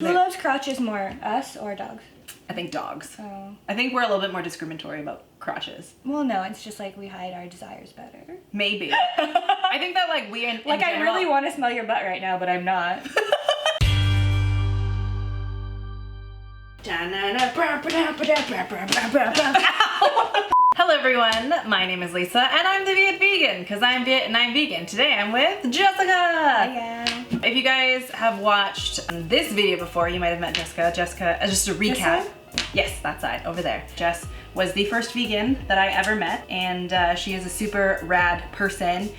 Who loves crotches more, us or dogs? I think dogs. Oh. I think we're a little bit more discriminatory about crotches. Well, no, it's just like we hide our desires better. Maybe. I think that like we in like general... I really want to smell your butt right now, but I'm not. Hello everyone, my name is Lisa and I'm the Viet Vegan because I'm Viet and I'm vegan. Today I'm with Jessica. Yeah. If you guys have watched this video before, you might have met Jessica. Jessica, just a recap. Yes, that side over there. Jess was the first vegan that I ever met, and she is a super rad person,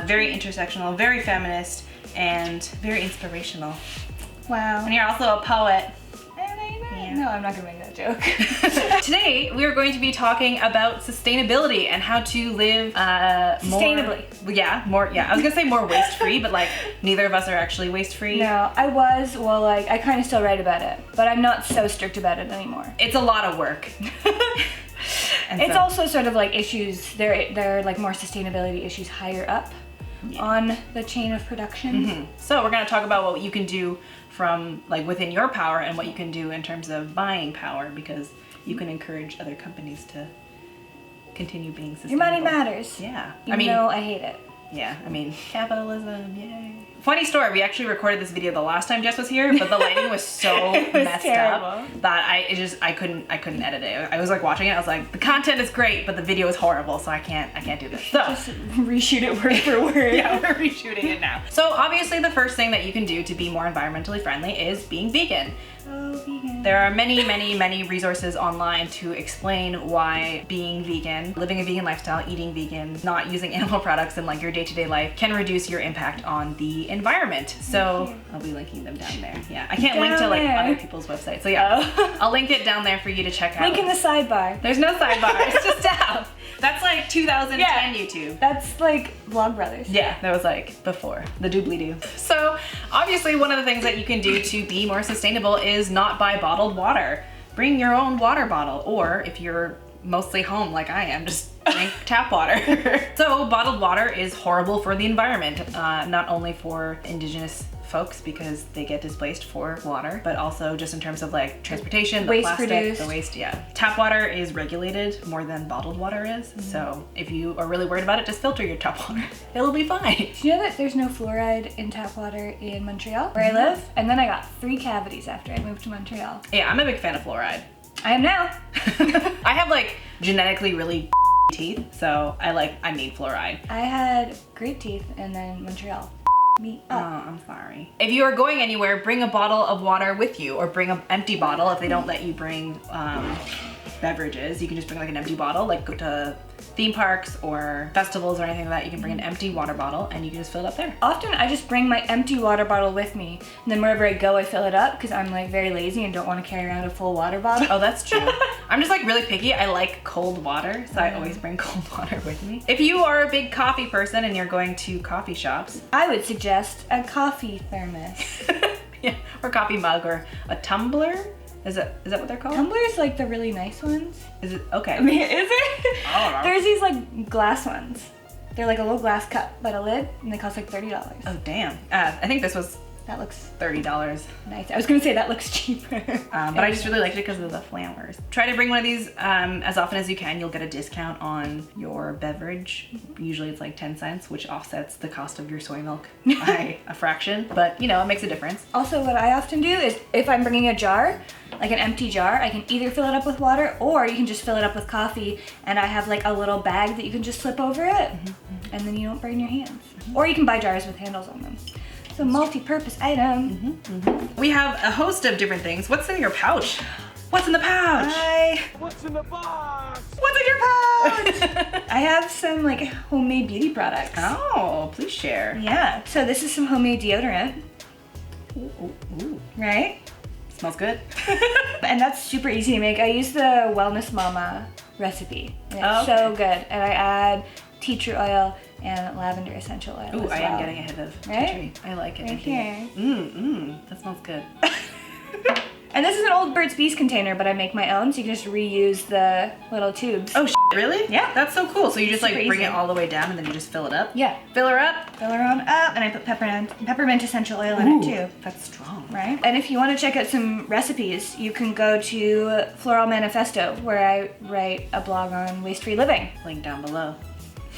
very intersectional, very feminist, and very inspirational. Wow. And you're also a poet. Yeah. No, I'm not gonna make that joke. Today we are going to be talking about sustainability and how to live sustainably. I was gonna say more waste-free, but like neither of us are actually waste-free. No, I was. Well, like I kind of still write about it, but I'm not so strict about it anymore. It's a lot of work. It's also sort of like issues. There are like more sustainability issues higher up on the chain of production. Mm-hmm. So we're gonna talk about what you can do from like within your power and what you can do in terms of buying power, because you can encourage other companies to continue being sustainable. Your money matters. Yeah. Even though I hate it. Yeah, I mean, capitalism, yay. Funny story, we actually recorded this video the last time Jess was here, but the lighting was so messed up that I couldn't edit it. I was like watching it, I was like, the content is great, but the video is horrible, so I can't do this. So just reshoot it word for word. Yeah, we're reshooting it now. So obviously the first thing that you can do to be more environmentally friendly is being vegan. Oh, vegan. There are many resources online to explain why being vegan, living a vegan lifestyle, eating vegan, not using animal products in like your day-to-day life can reduce your impact on the environment. So I'll be linking them down there. Yeah, I can't link to like other people's websites. So yeah, I'll link it down there for you to check out. Link in the sidebar. There's no sidebar, it's just down. That's like 2010 YouTube. That's like Vlogbrothers. Yeah, that was like before the doobly-doo. So obviously one of the things that you can do to be more sustainable is not buy bottled water. Bring your own water bottle, or if you're mostly home like I am, just drink tap water. So bottled water is horrible for the environment, not only for indigenous folks because they get displaced for water, but also just in terms of like transportation, the waste plastic, produced. the waste, yeah. Tap water is regulated more than bottled water is, so if you are really worried about it, just filter your tap water. It'll be fine. Do you know that there's no fluoride in tap water in Montreal, where I live? And then I got 3 cavities after I moved to Montreal. Yeah, I'm a big fan of fluoride. I am now. I have like genetically really teeth, so I need fluoride. I had great teeth and then Montreal. Me up. Oh, I'm sorry. If you are going anywhere, bring a bottle of water with you, or bring an empty bottle if they don't let you bring beverages. You can just bring like an empty bottle, like go to theme parks or festivals or anything like that. You can bring an empty water bottle and you can just fill it up there. Often I just bring my empty water bottle with me, and then wherever I go I fill it up because I'm like very lazy and don't want to carry around a full water bottle. Oh, that's true. I'm just like really picky. I like cold water, so I always bring cold water with me. If you are a big coffee person and you're going to coffee shops, I would suggest a coffee thermos. yeah, or coffee mug or a tumbler. Is that what they're called? Tumblers, like the really nice ones. Is it? Okay. I mean, is it? I don't know. There's these like glass ones. They're like a little glass cup, but a lid, and they cost like $30. Oh, damn. I think this was That looks $30. nice. I was gonna say that looks cheaper. But I just really liked it because of the flowers. Try to bring one of these as often as you can. You'll get a discount on your beverage. Usually it's like 10 cents, which offsets the cost of your soy milk by a fraction. But you know, it makes a difference. Also, what I often do is if I'm bringing a jar, like an empty jar, I can either fill it up with water or you can just fill it up with coffee, and I have like a little bag that you can just slip over it, and then you don't burn your hands. Or you can buy jars with handles on them. So multi-purpose item. We have a host of different things. What's in your pouch? What's in the pouch? What's in the box? What's in your pouch? I have some like homemade beauty products. Oh, please share. Yeah, so this is some homemade deodorant. Ooh. Right? Smells good. And that's super easy to make. I use the Wellness Mama recipe, and it's so good. And I add tea tree oil and lavender essential oil. Ooh, as I well. am getting ahead of tea Right? tree. I like it. Right here. That smells good. And this is an old Burt's Bees container, but I make my own, so you can just reuse the little tubes. Oh, Really? Yeah. That's so cool. So you just like Super bring easy. it all the way down and then you just fill it up? Yeah. Fill her up? Fill her on up, and I put peppermint essential oil in it too. That's strong. Right? And if you want to check out some recipes, you can go to Floral Manifesto, where I write a blog on waste-free living. Link down below.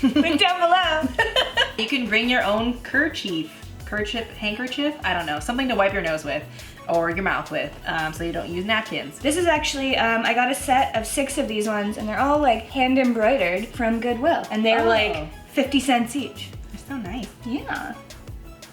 Link down below. You can bring your own handkerchief, I don't know, something to wipe your nose with or your mouth with, so you don't use napkins. This is actually, I got a set of 6 of these ones, and they're all like hand embroidered from Goodwill, and they're like 50 cents each. They're so nice. Yeah.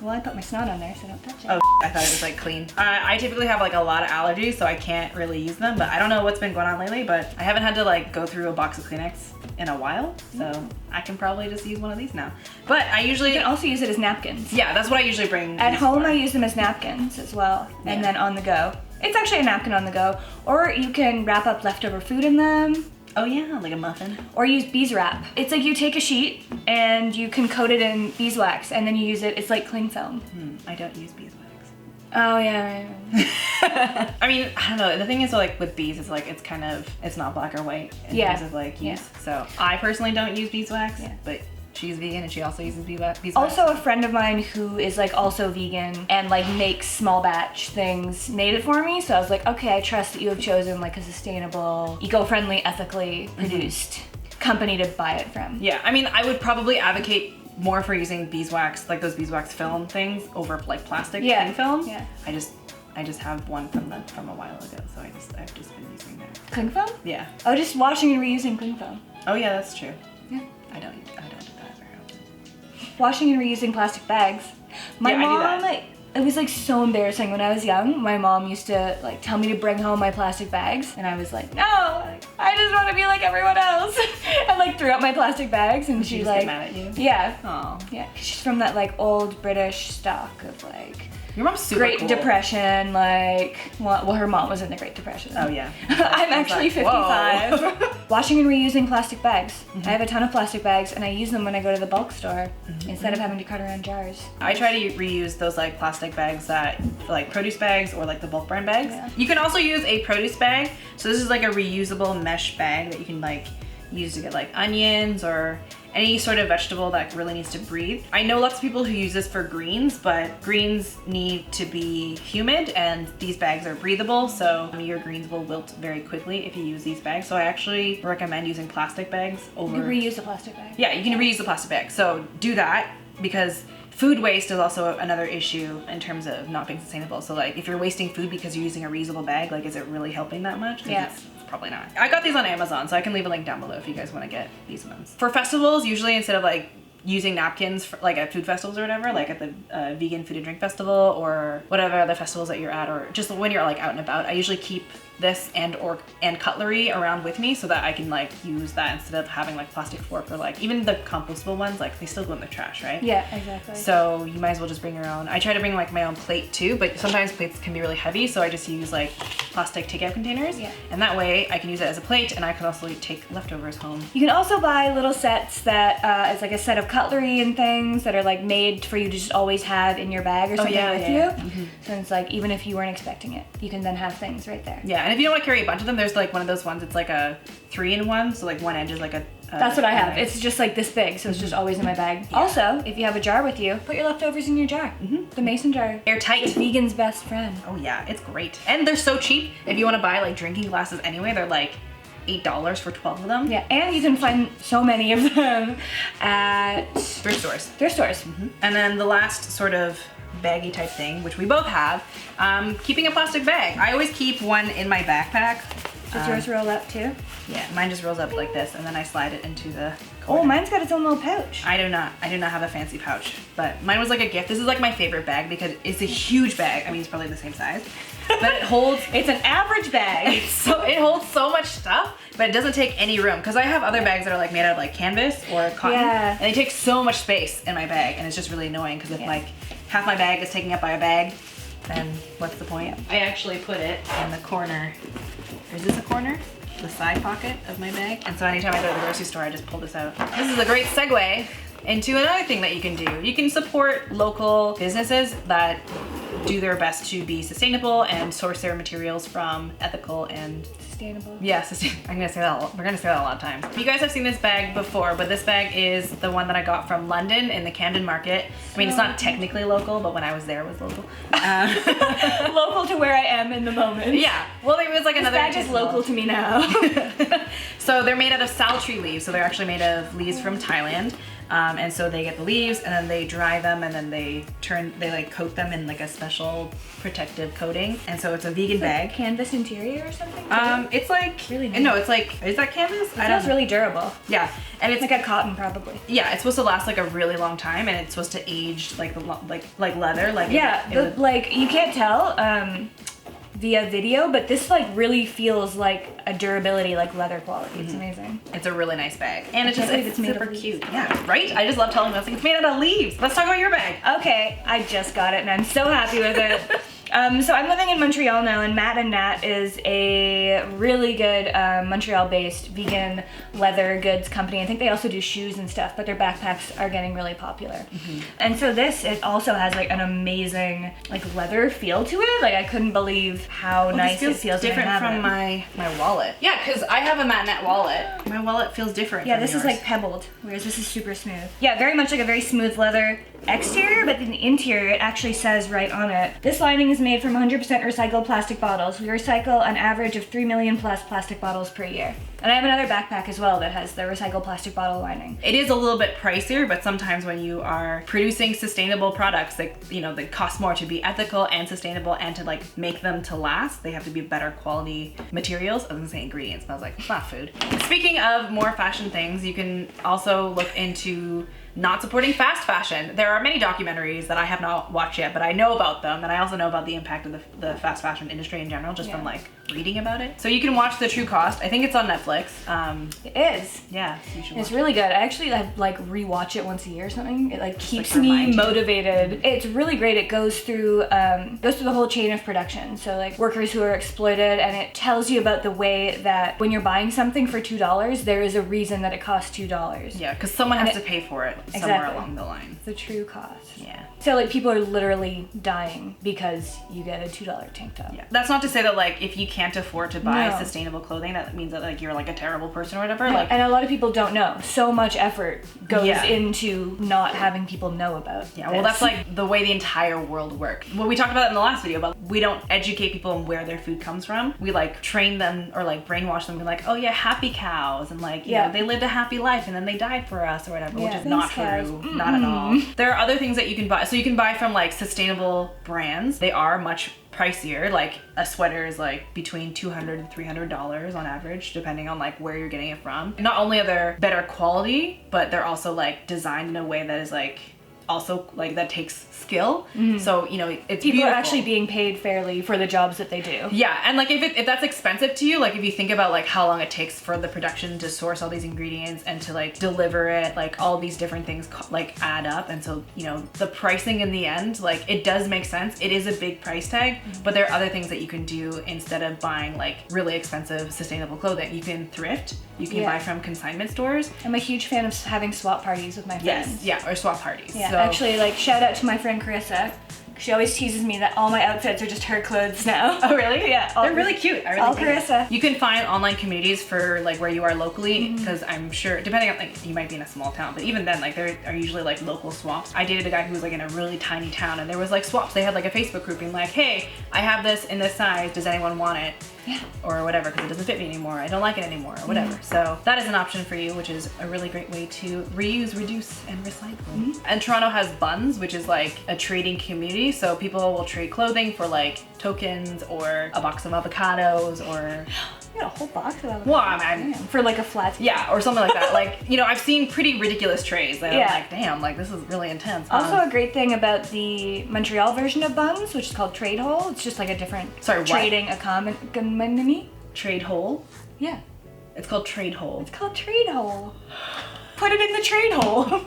Well, I put my snot on there, so don't touch it. Oh, I thought it was like clean. I typically have like a lot of allergies, so I can't really use them, but I don't know what's been going on lately, but I haven't had to like go through a box of Kleenex in a while, so I can probably just use one of these now. But I usually... You can also use it as napkins. Yeah, that's what I usually bring. At home, I use them as napkins as well, and then on the go. It's actually a napkin on the go, or you can wrap up leftover food in them. Oh yeah, like a muffin. Or use beeswrap. It's like you take a sheet and you can coat it in beeswax and then you use it, it's like cling film. I don't use beeswax. Oh yeah, right. I mean, I don't know, the thing is like with bees, it's like, it's not black or white in terms of like use. So I personally don't use beeswax, but she's vegan and she also uses beeswax. Also a friend of mine who is like also vegan and like makes small batch things made it for me. So I was like, okay, I trust that you have chosen like a sustainable, eco-friendly, ethically produced company to buy it from. Yeah, I mean, I would probably advocate more for using beeswax, like those beeswax film things over like plastic cling film. Yeah. I just have one from a while ago, so I've just been using that. Cling film? Yeah. Oh, just washing and reusing cling film. Oh yeah, that's true. Yeah. I don't do that very often. Washing and reusing plastic bags. My mom, it was like so embarrassing when I was young. My mom used to like tell me to bring home my plastic bags, and I was like, no, I just want to be like everyone else. I like threw out my plastic bags, and she like, get mad at you. Yeah. Oh. Yeah, 'cause she's from that like old British stock of like Your mom's super Great cool. Depression, like, well, her mom was in the Great Depression. Oh yeah. I'm actually 55. Whoa. Washing and reusing plastic bags. I have a ton of plastic bags and I use them when I go to the bulk store instead of having to cut around jars. I try to reuse those like plastic bags that, like produce bags or like the bulk brand bags. Yeah. You can also use a produce bag. So this is like a reusable mesh bag that you can like use to get like onions or any sort of vegetable that really needs to breathe. I know lots of people who use this for greens, but greens need to be humid and these bags are breathable, so your greens will wilt very quickly if you use these bags. So I actually recommend using plastic bags over... You can reuse the plastic bag. Yeah, you can reuse the plastic bag. So do that, because food waste is also another issue in terms of not being sustainable. So like if you're wasting food because you're using a reusable bag, like is it really helping that much? Yeah. It's probably not. I got these on Amazon, so I can leave a link down below if you guys want to get these ones. For festivals, usually instead of like using napkins for, like at food festivals or whatever, like at the vegan food and drink festival or whatever other festivals that you're at, or just when you're like out and about, I usually keep this and cutlery around with me so that I can like use that instead of having like plastic fork, or like even the compostable ones, like they still go in the trash, right? Yeah, exactly. So you might as well just bring your own. I try to bring like my own plate too, but sometimes plates can be really heavy, so I just use like plastic takeout containers. Yeah. And that way I can use it as a plate, and I can also take leftovers home. You can also buy little sets that is like a set of cutlery and things that are like made for you to just always have in your bag or something with you. So it's like even if you weren't expecting it, you can then have things right there. Yeah, and if you don't want to carry a bunch of them, there's like one of those ones, it's like a 3-in-1, so like one edge is like a... That's what I have. It's just like this big, so it's just always in my bag. Yeah. Also, if you have a jar with you, put your leftovers in your jar. The mason jar. Airtight. The vegan's best friend. Oh yeah, it's great. And they're so cheap. If you want to buy like drinking glasses anyway, they're like $8 for 12 of them. Yeah, and you can find so many of them at... thrift stores. Thrift stores. And then the last sort of baggy type thing, which we both have, keeping a plastic bag. I always keep one in my backpack. Does yours roll up too? Yeah, mine just rolls up like this, and then I slide it into the corner. Oh, mine's got its own little pouch. I do not have a fancy pouch, but mine was like a gift. This is like my favorite bag because it's a huge bag. I mean, it's probably the same size, but it holds... It's an average bag. So it holds so much stuff, but it doesn't take any room. Because I have other bags that are like made out of like canvas or cotton, and they take so much space in my bag, and it's just really annoying because if like half my bag is taken up by a bag, then what's the point? I actually put it in the corner. Is this a corner? The side pocket of my bag. And so anytime I go to the grocery store, I just pull this out. This is a great segue into another thing that you can do. You can support local businesses that do their best to be sustainable and source their materials from ethical and Sustainable. yeah, I'm gonna say that. We're gonna say that a lot of times. You guys have seen this bag before, but this bag is the one that I got from London in the Camden Market. I mean, it's not technically local, but when I was there, it was local. Local to where I am in the moment. Yeah. Well, it was like This another. bag is local to me now. So they're made out of sal tree leaves. So they're actually made of leaves from Thailand. And so they get the leaves and then they dry them and then they like coat them in like a special protective coating. And so it's a vegan bag. Canvas interior or something? It's like, Really nice. no, it's like, is that canvas? It feels really durable. Yeah. And it's Like a cotton probably. yeah, it's supposed to last like a really long time and it's supposed to age like like leather. Like Yeah, like you can't tell via video, but this like really feels like a durability, like leather quality. It's amazing. it's a really nice bag. And it's just can't believe it's it's made super of leaves. cute. Yeah, right? I just love telling them it's made out of leaves. Let's talk about your bag. Okay, I just got it and I'm so happy with it. So I'm living in Montreal now, and Matt and Nat is a really good Montreal-based vegan leather goods company. I think they also do shoes and stuff, but their backpacks are getting really popular. And so it also has like an amazing like leather feel to it. Like I couldn't believe how nice it feels. different when I have from it. my wallet. Yeah, because I have a Matt Nat wallet. My wallet feels different. Yeah, from this is yours. like pebbled, whereas this is super smooth. Yeah, very much like a very smooth leather exterior, but in the interior, it actually says right on it, this lining is made from 100% recycled plastic bottles. We recycle an average of 3 million plus plastic bottles per year. And I have another backpack as well that has the recycled plastic bottle lining. It is a little bit pricier, but sometimes when you are producing sustainable products, like, you know, they cost more to be ethical and sustainable and to like make them to last. They have to be better quality materials. I was gonna say ingredients, but I was like, it's not food. Speaking of more fashion things, you can also look into not supporting fast fashion. There are many documentaries that I have not watched yet, but I know about them, and I also know about the impact of the fast fashion industry in general, just from like reading about it. So you can watch The True Cost. I think it's on Netflix. It is. Yeah, you should watch It's really good. I actually like rewatch it once a year or something. It like keeps like, me remind you. motivated. It's really great. It goes through the whole chain of production. So like workers who are exploited, and it tells you about the way that when you're buying something for $2, there is a reason that it costs $2. Yeah, because someone has to pay for it somewhere Exactly. along the line. The true cost. Yeah. So like people are literally dying because you get a $2 tank top. Yeah. That's not to say that like if you can't afford to buy No. sustainable clothing, that means that like you're like a terrible person or whatever. No, Like and a lot of people don't know. So much effort goes Yeah. into not having people know about. yeah, well that's like the way the entire world works. Well, we talked about it in the last video, but we don't educate people on where their food comes from. We like train them or like brainwash them and be like, oh yeah, happy cows, and like you know, they lived a happy life and then they died for us or whatever, which Yeah. is not Thanks, true. cows. Not at all. There are other things that you can buy. So you can buy from like sustainable brands. They are much pricier. Like a sweater is like between $200 and $300 on average, depending on like where you're getting it from. Not only are they better quality, but they're also like designed in a way that is like also like that takes skill. So you know, it's People beautiful. are actually being paid fairly for the jobs that they do. Yeah, and like if that's expensive to you, like if you think about like how long it takes for the production to source all these ingredients and to like deliver it, like all these different things like add up, and so you know the pricing in the end, like it does make sense. It is a big price tag, but there are other things that you can do instead of buying like really expensive sustainable clothing. You can thrift. You can buy from consignment stores. I'm a huge fan of having swap parties with my friends. Yes, yeah, or swap parties. Yeah, So, actually, like shout out to my friend Carissa. She always teases me that all my outfits are just her clothes now. oh really? Yeah, They're really cute. I really all think that. Carissa. You can find online communities for like where you are locally, because I'm sure depending on like you might be in a small town, but even then like there are usually like local swaps. I dated a guy who was like in a really tiny town, and there was like swaps. They had like a Facebook group being like, hey, I have this in this size. Does anyone want it? Yeah. Or whatever, because it doesn't fit me anymore. I don't like it anymore, or whatever. So that is an option for you, which is a really great way to reuse, reduce, and recycle. And Toronto has Buns, which is like a trading community. So people will trade clothing for like tokens or a box of avocados or You got a whole box of them. well, I'm for like a flat. yeah, or something like that. Like, you know, I've seen pretty ridiculous trays that Yeah. I'm like, damn, like this is really intense. Also, a great thing about the Montreal version of Buns, which is called Trade Hole. It's just like a different Sorry, what? trading economy. Trade hole. Yeah, It's called Trade Hole. it's called Trade Hole. Put it in the trade hole.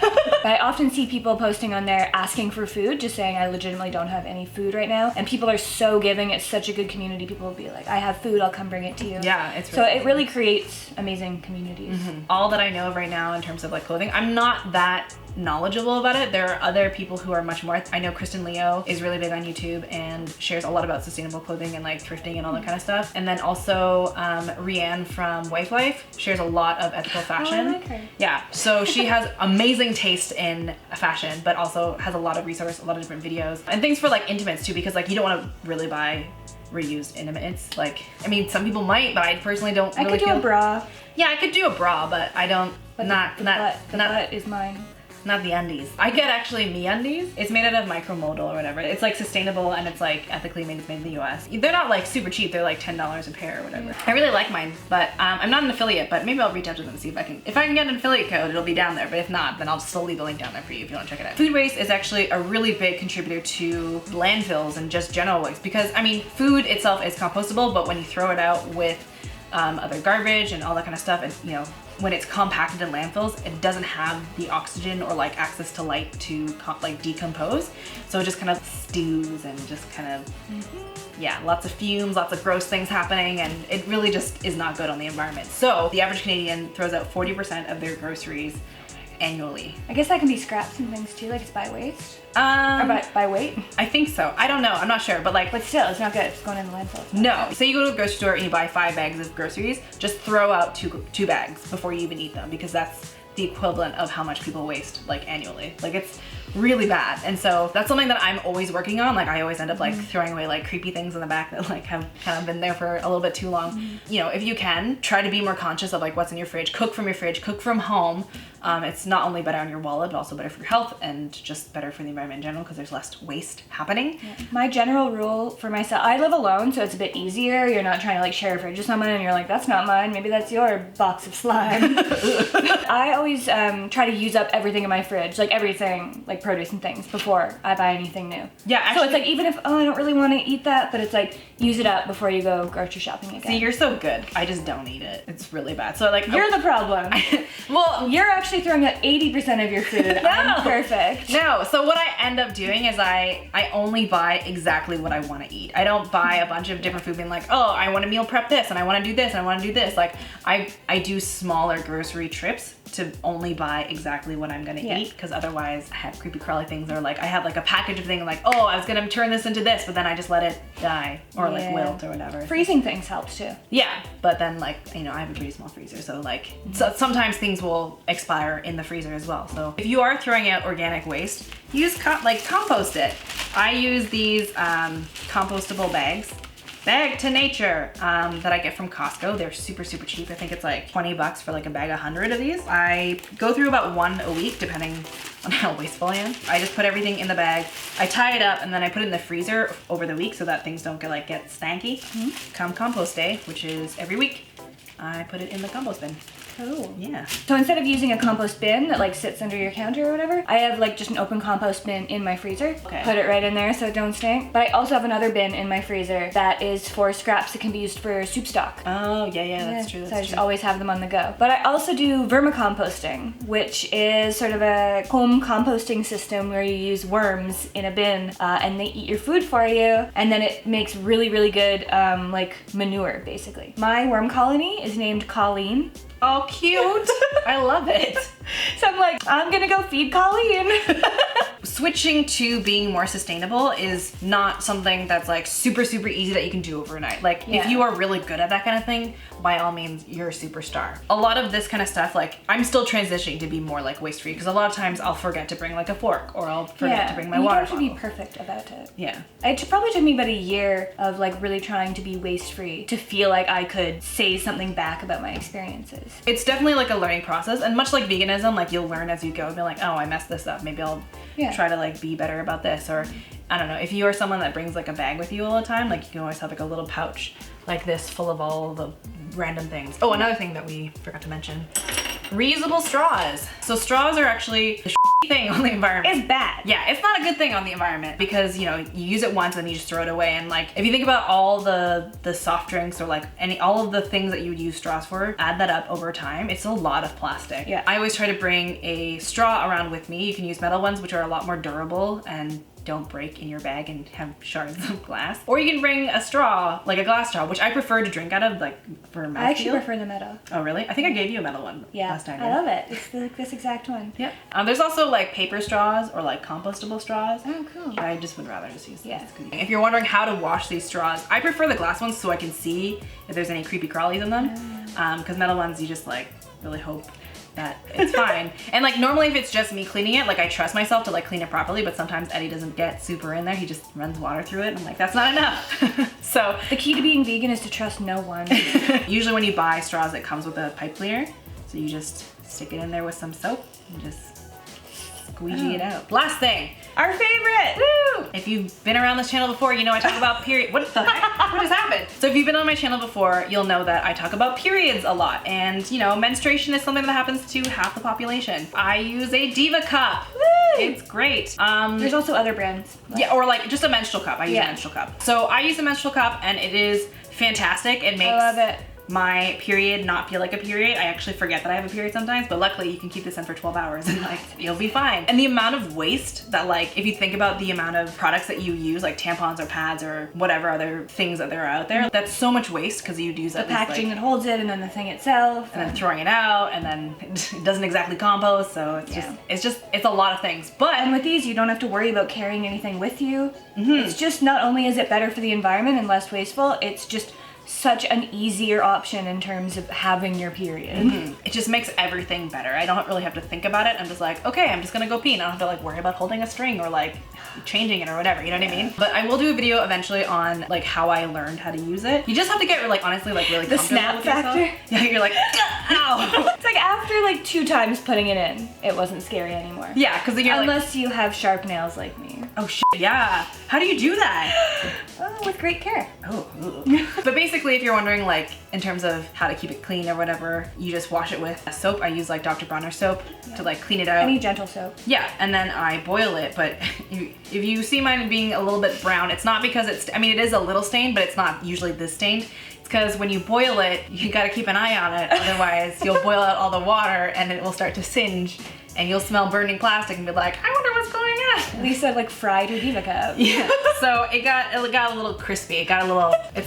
But I often see people posting on there asking for food, just saying I legitimately don't have any food right now. And people are so giving. It's such a good community. People will be like, I have food, I'll come bring it to you. Yeah, it's so it really creates amazing communities. All that I know of right now in terms of like clothing, I'm not that knowledgeable about it. There are other people who are much more. I know Kristen Leo is really big on YouTube and shares a lot about sustainable clothing and like thrifting and all that kind of stuff. And then also Rianne from Wife Life shares a lot of ethical fashion. Oh, I like her. Yeah, so she has amazing taste in fashion, but also has a lot of resources, a lot of different videos and things for like intimates too, because like you don't want to really buy reused intimates. Like, I mean, some people might, but I personally don't really could do a bra. Yeah, I could do a bra, but I don't. But the butt is mine. Not the undies. I get actually MeUndies. It's made out of micromodal or whatever. It's like sustainable and it's like ethically made. It's made in the US. They're not like super cheap. They're like $10 a pair or whatever. I really like mine, but I'm not an affiliate, but maybe I'll reach out to them and see if I can. If I can get an affiliate code, it'll be down there. But if not, then I'll still leave a link down there for you if you want to check it out. Food waste is actually a really big contributor to landfills and just general waste because, I mean, food itself is compostable, but when you throw it out with other garbage and all that kind of stuff, and you know, when it's compacted in landfills, it doesn't have the oxygen or like access to light to like decompose. So it just kind of stews and just kind of, yeah, lots of fumes, lots of gross things happening, and it really just is not good on the environment. So the average Canadian throws out 40% of their groceries annually. I guess that can be scraps and things too, like it's by waste. Or by weight. I think so. I don't know. I'm not sure, but like. But still, it's not good. It's going in the landfill. No. Say you go to a grocery store and you buy 5 bags of groceries, just throw out two bags before you even eat them, because that's the equivalent of how much people waste like annually. Like it's really bad. And so that's something that I'm always working on. Like I always end up like throwing away like creepy things in the back that like have kind of been there for a little bit too long. You know, if you can, try to be more conscious of like what's in your fridge. Cook from your fridge, cook from home. It's not only better on your wallet, but also better for your health and just better for the environment in general because there's less waste happening. Yeah. My general rule for myself, I live alone, so it's a bit easier. You're not trying to like share a fridge with someone and you're like, that's not mine. Maybe that's your box of slime. I always try to use up everything in my fridge, like everything, like produce and things, before I buy anything new. Yeah, actually. So it's like, even if, oh, I don't really want to eat that, but it's like, use it up before you go grocery shopping again. See, you're so good. I just don't eat it. It's really bad. So like, you're the problem. Well, you're actually throwing out 80% of your food. No. I'm perfect. No, so what I end up doing is I only buy exactly what I want to eat. I don't buy a bunch of different food being like, oh, I want to meal prep this and I want to do this and I want to do this. Like I do smaller grocery trips to only buy exactly what I'm gonna eat, because otherwise I have creepy crawly things that are like, I have like a package of things like, oh, I was gonna turn this into this, but then I just let it die or like wilt or whatever. Freezing things helps too. Yeah, but then like, you know, I have a pretty small freezer, so like so sometimes things will expire in the freezer as well. So if you are throwing out organic waste, use compost it. I use these compostable bags. Bag to Nature that I get from Costco. They're super cheap. I think it's like $20 for like a bag of 100 of these. I go through about 1 a week depending on how wasteful I am. I just put everything in the bag, I tie it up, and then I put it in the freezer over the week so that things don't get stanky. Come compost day, which is every week, I put it in the compost bin. Cool. Yeah. So instead of using a compost bin that like sits under your counter or whatever, I have like just an open compost bin in my freezer. Okay. Put it right in there so it don't stink. But I also have another bin in my freezer that is for scraps that can be used for soup stock. Oh, yeah, that's true. So I just always have them on the go. But I also do vermicomposting, which is sort of a home composting system where you use worms in a bin and they eat your food for you, and then it makes really good like manure basically. My worm colony is named Colleen. Oh, cute. I love it. So I'm like, I'm gonna go feed Colleen. Switching to being more sustainable is not something that's like super easy that you can do overnight. Like if you are really good at that kind of thing, by all means, you're a superstar. A lot of this kind of stuff, like I'm still transitioning to be more like waste free, because a lot of times I'll forget to bring like a fork, or I'll forget to bring my water bottle. You don't have to be perfect about it. Yeah. It probably took me about a year of like really trying to be waste free to feel like I could say something back about my experiences. It's definitely like a learning process, and much like veganism, like you'll learn as you go and be like, oh, I messed this up. Maybe I'll try to like be better about this. Or I don't know, if you are someone that brings like a bag with you all the time, like you can always have like a little pouch like this full of all the random things. Oh, another thing that we forgot to mention, reusable straws. So straws are actually the thing on the environment. It's bad. Yeah, it's not a good thing on the environment because, you know, you use it once and you just throw it away. And like, if you think about all the soft drinks or like all of the things that you would use straws for, add that up over time, it's a lot of plastic. Yeah. I always try to bring a straw around with me. You can use metal ones, which are a lot more durable and don't break in your bag and have shards of glass. Or you can bring a straw, like a glass straw, which I prefer to drink out of, like for mouthfeel. I actually prefer the metal. Oh really? I think I gave you a metal one last time. I love it. It's like this exact one. Yep. There's also like paper straws or like compostable straws. Oh, cool. But I just would rather just use this. Yeah. If you're wondering how to wash these straws, I prefer the glass ones so I can see if there's any creepy crawlies in them. Because metal ones, you just like really hope that it's fine. And like normally if it's just me cleaning it, like I trust myself to like clean it properly, but sometimes Eddie doesn't get super in there. He just runs water through it and I'm like, that's not enough. So the key to being vegan is to trust no one. Usually when you buy straws, it comes with a pipe cleaner. So you just stick it in there with some soap and just squeegee it out. Last thing. Our favorite! Woo! If you've been around this channel before, you know I talk about period. What the heck? What just happened? So if you've been on my channel before, you'll know that I talk about periods a lot. And you know, menstruation is something that happens to half the population. I use a Diva cup. Woo! It's great. There's also other brands. Yeah, or like just a menstrual cup. I use a menstrual cup. So I use a menstrual cup and it is fantastic. It makes I love it. my period not feel like a period. I actually forget that I have a period sometimes, but luckily you can keep this in for 12 hours and like you'll be fine. And the amount of waste that like, if you think about the amount of products that you use, like tampons or pads or whatever other things that there are out there, that's so much waste because you'd use the packaging that holds it and then the thing itself. And then throwing it out and then it doesn't exactly compost. So it's a lot of things. But and with these, you don't have to worry about carrying anything with you. It's just, not only is it better for the environment and less wasteful, it's just such an easier option in terms of having your period. It just makes everything better. I don't really have to think about it. I'm just like, okay, I'm just gonna go pee and I don't have to like worry about holding a string or like changing it or whatever, you know what I mean? But I will do a video eventually on like how I learned how to use it. You just have to get like honestly like really the comfortable snap with factor. yourself. Yeah, you're like, ow. It's like after like 2 times putting it in, it wasn't scary anymore. Yeah, because then you're unless you have sharp nails like me. Oh shit, yeah. How do you do that? With great care. But basically, if you're wondering like in terms of how to keep it clean or whatever, you just wash it with soap. I use like Dr. Bronner soap to like clean it out. Any gentle soap. Yeah, and then I boil it, but if you see mine being a little bit brown, it's not because it's, I mean it is a little stained, but it's not usually this stained. It's because when you boil it, you gotta keep an eye on it, otherwise you'll boil out all the water and it will start to singe and you'll smell burning plastic and be like, I wonder what's going on. Lisa like fried her Diva cup. Yeah, so it got a little crispy. It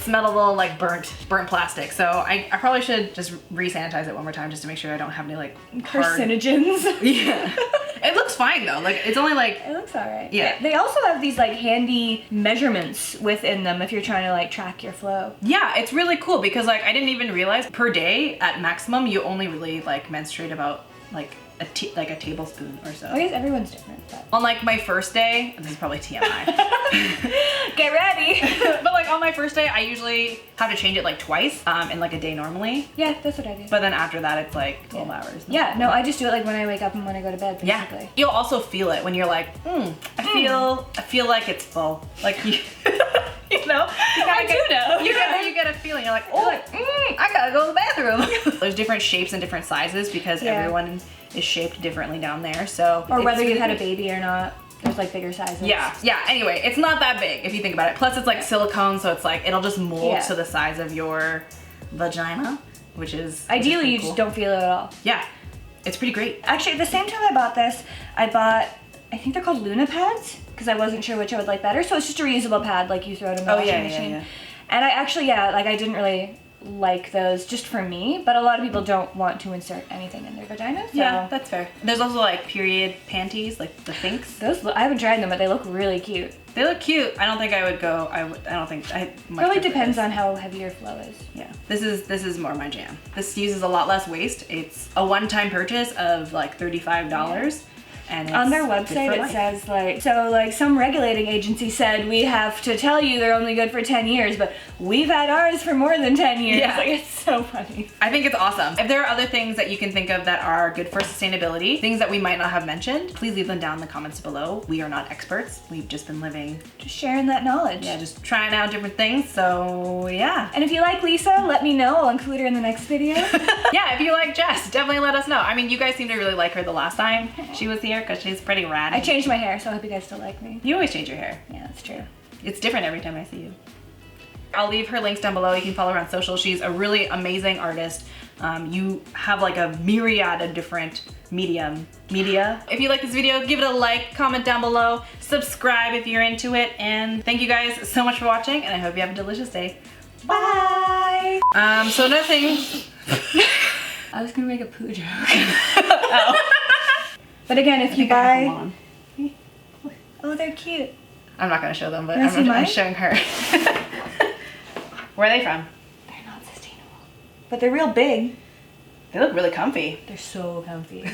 smelled a little like burnt plastic. So I probably should just re-sanitize it one more time just to make sure I don't have any like carcinogens. Yeah. It looks fine though. Like it's only like, it looks alright. Yeah. They also have these like handy measurements within them if you're trying to like track your flow. Yeah, it's really cool because like I didn't even realize per day at maximum you only really like menstruate about like a tablespoon or so. I guess everyone's different. But. On like my first day, this is probably TMI. Get ready. But like on my first day, I usually have to change it like twice in like a day normally. Yeah, that's what I do. But then after that, it's like 12 hours. Yeah, no, I just do it like when I wake up and when I go to bed, basically. Yeah, you'll also feel it when you're like, I feel like it's full. Like you, you know? You get a feeling. You're like, I gotta go to the bathroom. There's different shapes and different sizes because everyone is shaped differently down there. So or whether you had a baby or not. There's like bigger sizes. Yeah, anyway, it's not that big if you think about it. Plus it's like silicone, so it's like, it'll just mold to the size of your vagina, which is ideally you just don't feel it at all. Yeah, it's pretty great. Actually, at the same time I bought this, I think they're called Luna pads, because I wasn't sure which I would like better. So it's just a reusable pad, like you throw it in the washing machine. Yeah. And I actually, like I didn't really like those just for me, but a lot of people don't want to insert anything in their vagina. So. Yeah, that's fair. There's also like period panties, like the Thinks. Those, I haven't tried them, but they look really cute. They look cute. I don't think I would go. I don't think I. Really depends on how heavy your flow is. Yeah, this is more my jam. This uses a lot less waste. It's a one-time purchase of like $35. Yeah. And on their website it says like some regulating agency said we have to tell you they're only good for 10 years, but we've had ours for more than 10 years. Yeah. Like, it's so funny. I think it's awesome. If there are other things that you can think of that are good for sustainability, things that we might not have mentioned, please leave them down in the comments below. We are not experts. We've just been living. Just sharing that knowledge. Yeah, just trying out different things, so yeah. And if you like Lisa, let me know. I'll include her in the next video. Yeah, if you like Jess, definitely let us know. I mean, you guys seem to really like her the last time she was here. here because she's pretty rad. I changed my hair, so I hope you guys still like me. You always change your hair. Yeah, that's true. It's different every time I see you. I'll leave her links down below. You can follow her on social. She's a really amazing artist. You have like a myriad of different media. If you like this video, give it a like, comment down below, subscribe if you're into it, and thank you guys so much for watching, and I hope you have a delicious day. Bye! So another thing. I was gonna make a poo joke. Oh. But again, if you I have them buy... on. Oh, they're cute. I'm not gonna show them, but Wanna see I'm mine? showing her. Where are they from? They're not sustainable. But they're real big. They look really comfy. They're so comfy.